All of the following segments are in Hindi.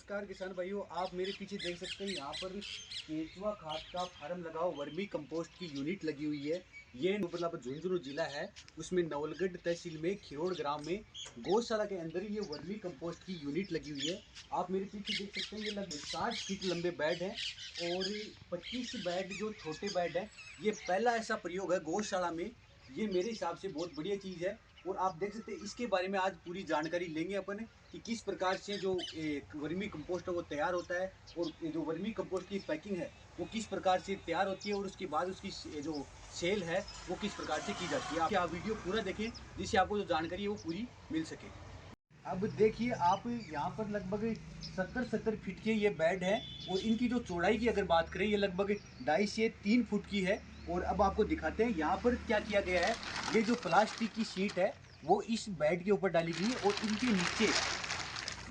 नमस्कार किसान भाइयों, आप मेरे पीछे देख सकते हैं यहाँ पर केंचुआ खाद का फार्म लगाओ वर्मी कंपोस्ट की यूनिट लगी हुई है। ये मतलब झुंझुनू जिला है, उसमें नवलगढ़ तहसील में खिरोड़ ग्राम में गौशाला के अंदर ये वर्मी कंपोस्ट की यूनिट लगी हुई है। आप मेरे पीछे देख सकते हैं ये लगभग 60 फीट लंबे बेड हैं और 25 बेड जो छोटे बेड हैं। ये पहला ऐसा प्रयोग है गौशाला में, ये मेरे हिसाब से बहुत बढ़िया चीज़ है। और आप देख सकते हैं इसके बारे में आज पूरी जानकारी लेंगे अपन कि किस प्रकार से जो वर्मी कंपोस्ट है वो तैयार होता है और जो वर्मी कंपोस्ट की पैकिंग है वो किस प्रकार से तैयार होती है और उसके बाद उसकी जो सेल है वो किस प्रकार से की जाती है। आप वीडियो पूरा देखें जिससे आपको जो जानकारी है वो पूरी मिल सके। अब देखिए आप यहाँ पर लगभग 70 फीट के ये बेड है और इनकी जो चौड़ाई की अगर बात करें ये लगभग 2.5 से 3 फुट की है। और अब आपको दिखाते हैं यहाँ पर क्या किया गया है। ये जो प्लास्टिक की शीट है वो इस बेड के ऊपर डाली गई है और इनके नीचे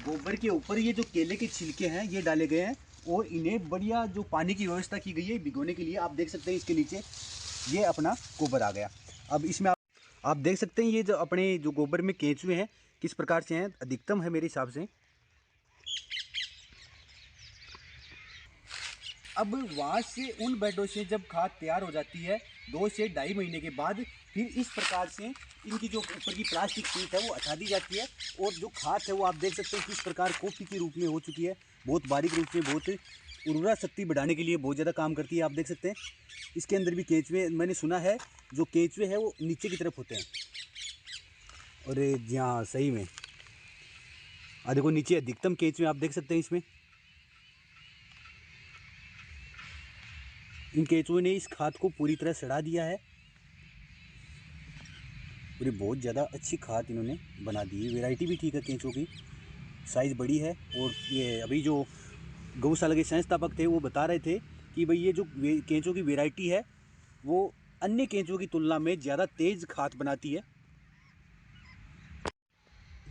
गोबर के ऊपर ये जो केले के छिलके हैं ये डाले गए हैं और इन्हें बढ़िया जो पानी की व्यवस्था की गई है भिगोने के लिए। आप देख सकते हैं इसके नीचे ये अपना गोबर आ गया। अब इसमें आप देख सकते हैं ये जो अपने जो गोबर में केंचुए हैं किस प्रकार से हैं, अधिकतम है मेरे हिसाब से। अब वहाँ से उन बेडों से जब खाद तैयार हो जाती है 2 से 2.5 महीने के बाद फिर इस प्रकार से इनकी जो ऊपर की प्लास्टिक शीट है वो हटा दी जाती है और जो खाद है वो आप देख सकते हैं किस प्रकार कॉफ़ी के रूप में हो चुकी है। बहुत बारीक रूप में, बहुत उर्वरा शक्ति बढ़ाने के लिए बहुत ज़्यादा काम करती है। आप देख सकते हैं इसके अंदर भी केंचुए, मैंने सुना है जो केंचुए हैं वो नीचे की तरफ होते हैं। और जी हाँ, सही में देखो नीचे अधिकतम केंचुए आप देख सकते हैं इसमें। इन केंचुओं ने इस खाद को पूरी तरह सड़ा दिया है और ये बहुत ज़्यादा अच्छी खाद इन्होंने बना दी है। वैरायटी भी ठीक है, केंचुओं की साइज़ बड़ी है। और ये अभी जो गौशाला के संस्थापक थे वो बता रहे थे कि भाई ये जो केंचुओं की वैरायटी है वो अन्य केंचुओं की तुलना में ज़्यादा तेज़ खाद बनाती है।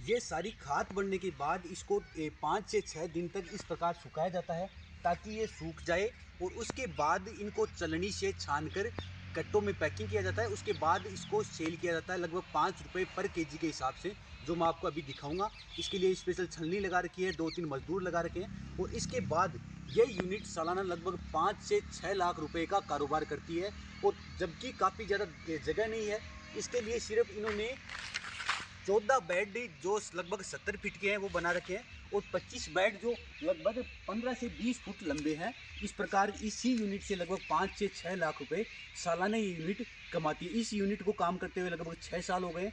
ये सारी खाद बनने के बाद इसको 5 से 6 दिन तक इस प्रकार सुखाया जाता है ताकि ये सूख जाए और उसके बाद इनको चलनी से छानकर कट्टों में पैकिंग किया जाता है। उसके बाद इसको सेल किया जाता है लगभग 5 रुपये पर केजी के हिसाब से, जो मैं आपको अभी दिखाऊंगा। इसके लिए स्पेशल छलनी लगा रखी है, 2-3 मजदूर लगा रखे हैं और इसके बाद ये यूनिट सालाना लगभग 5 से 6 लाख रुपए का कारोबार करती है। और जबकि काफ़ी ज़्यादा जगह नहीं है, इसके लिए सिर्फ इन्होंने 14 बेड जो लगभग 70 फीट के हैं वो बना रखे हैं और 25 बेड जो लगभग 15 से 20 फुट लंबे हैं। इस प्रकार इसी यूनिट से लगभग 5 से 6 लाख रुपए सालाना ये यूनिट कमाती है। इस यूनिट को काम करते हुए लगभग 6 साल हो गए।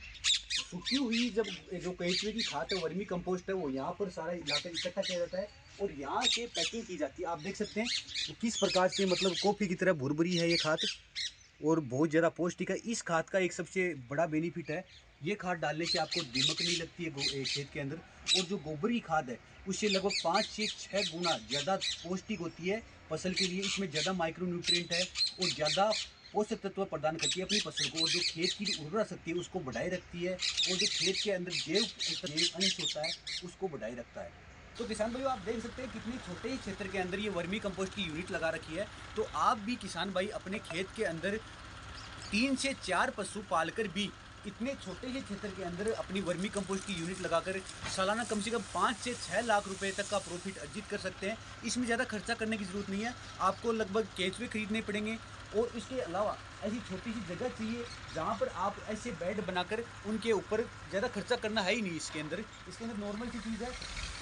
सूखी हुई जब जो केंचुए की खाद है, वर्मी कंपोस्ट है, वो यहाँ पर सारा लाकर इकट्ठा किया जाता है और यहाँ से पैकिंग की जाती है। आप देख सकते हैं तो किस प्रकार से मतलब कॉफ़ी की तरह भुरभुरी है ये खाद और बहुत ज़्यादा पौष्टिक है। इस खाद का एक सबसे बड़ा बेनिफिट है, ये खाद डालने से आपको दीमक नहीं लगती है खेत के अंदर। और जो गोबर की खाद है उससे लगभग 5 से 6 गुना ज़्यादा पौष्टिक होती है फसल के लिए। इसमें ज़्यादा माइक्रो न्यूट्रिएंट है और ज़्यादा पोषक तत्व प्रदान करती है अपनी फसल को और जो खेत की उर्वरा शक्ति है उसको बढ़ाए रखती है और जो खेत के अंदर जैव अंश होता है उसको बढ़ाए रखता है। तो किसान भाई आप देख सकते हैं कितने छोटे ही क्षेत्र के अंदर ये वर्मी कंपोस्ट की यूनिट लगा रखी है। तो आप भी किसान भाई अपने खेत के अंदर 3 से 4 पशु पालकर भी इतने छोटे से क्षेत्र के अंदर अपनी वर्मी कंपोस्ट की यूनिट लगाकर सालाना कम से कम 5 से 6 लाख रुपए तक का प्रॉफिट अर्जित कर सकते हैं। इसमें ज़्यादा खर्चा करने की ज़रूरत नहीं है, आपको लगभग केंचुए खरीदने पड़ेंगे और इसके अलावा ऐसी छोटी सी जगह चाहिए जहाँ पर आप ऐसे बेड बनाकर उनके ऊपर ज़्यादा खर्चा करना है ही नहीं। इसके अंदर नॉर्मल सी चीज़ है,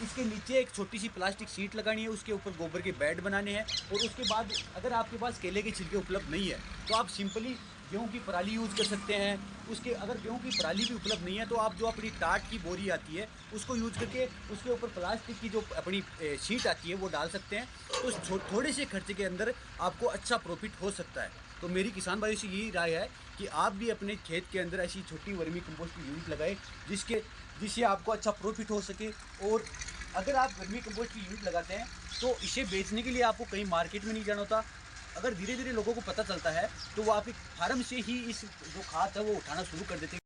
इसके नीचे एक छोटी सी प्लास्टिक शीट लगानी है, उसके ऊपर गोबर के बेड बनाने हैं और उसके बाद अगर आपके पास केले के छिलके उपलब्ध नहीं है तो आप सिंपली गेहूं की पराली यूज़ कर सकते हैं। उसके अगर गेहूं की पराली भी उपलब्ध नहीं है तो आप जो अपनी टाट की बोरी आती है उसको यूज़ करके उसके ऊपर प्लास्टिक की जो अपनी शीट आती है वो डाल सकते हैं। तो थोड़े से खर्चे के अंदर आपको अच्छा प्रॉफिट हो सकता है। तो मेरी किसान भाइयों से यही राय है कि आप भी अपने खेत के अंदर ऐसी छोटी वर्मी कंपोस्ट की यूनिट लगाएं जिससे आपको अच्छा प्रॉफिट हो सके। और अगर आप वर्मी कंपोस्ट की यूनिट लगाते हैं तो इसे बेचने के लिए आपको कहीं मार्केट में नहीं जाना होता। अगर धीरे धीरे लोगों को पता चलता है तो वो आपके फार्म से ही इस जो खाद है वो उठाना शुरू कर देते हैं।